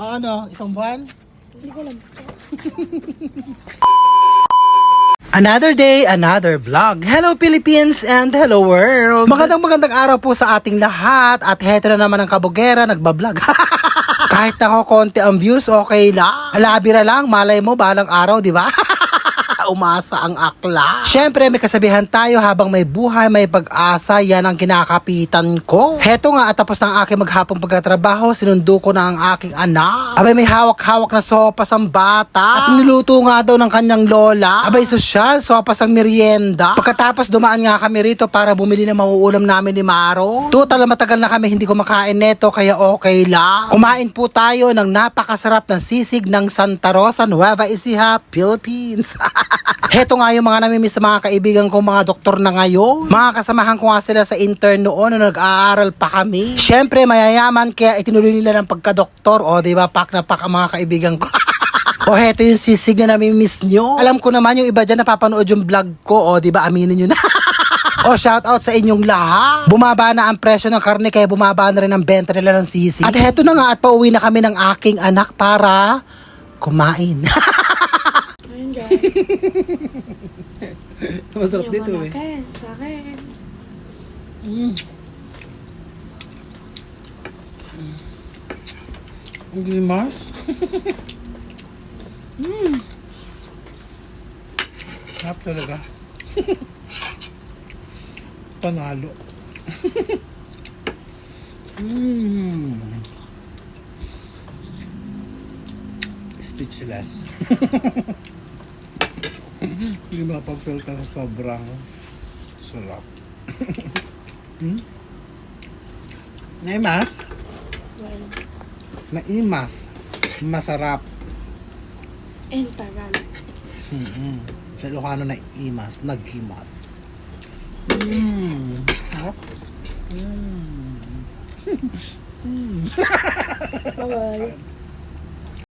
Ano? Isang buwan? Hindi ko alam. Another day, another vlog. Hello Philippines and hello world. Magandang araw po sa ating lahat. At heto na naman ang kabugera, nagbablog. Kahit ako konti ang views, okay lang. Alabira lang, malay mo, balang araw, di ba? Umasa ang akla. Syempre may kasabihan tayo, habang may buhay, may pag-asa, yan ang kinakapitan ko. Heto nga, at tapos ng aking maghapong pagkatrabaho, sinundo ko na ang aking anak. Abay may hawak-hawak na sopas ang bata. At niluto nga daw ng kanyang lola. Abay sosyal, sopas ang merienda. Pagkatapos dumaan nga kami rito para bumili ng mauulam namin ni Maro. Total matagal na kami hindi kumakain neto, kaya okay lang. Kumain po tayo ng napakasarap na sisig ng Santa Rosa, Nueva Ecija, Philippines. Heto nga yung mga namimiss sa mga kaibigan ko, mga doktor na ngayon. Mga kasamahan ko nga sila sa intern noon nung nag-aaral pa kami. Syempre mayayaman, kaya itinuloy nila ng pagka-doktor. O diba, pak na pak ang mga kaibigan ko. O heto yung sisig na namimiss nyo. Alam ko naman yung iba dyan napapanood yung vlog ko. O diba, aminin nyo na. O shout out sa inyong lahat. Bumaba na ang presyo ng karne, kaya bumaba na rin ang benta nila ng sisig. At heto na nga, at pauwi na kami ng aking anak para kumain. Ayun guys. Masarap Yung dito eh. malakin, sa akin. Ang gimas. Sarap talaga. Panalo. Speechless. Hindi mapagsalita sa sobrang sarap. Naimas? Well, Naimas. Masarap. in Tagal. Sa Ilocano na imas, nagimas. Sarap. Bye-bye.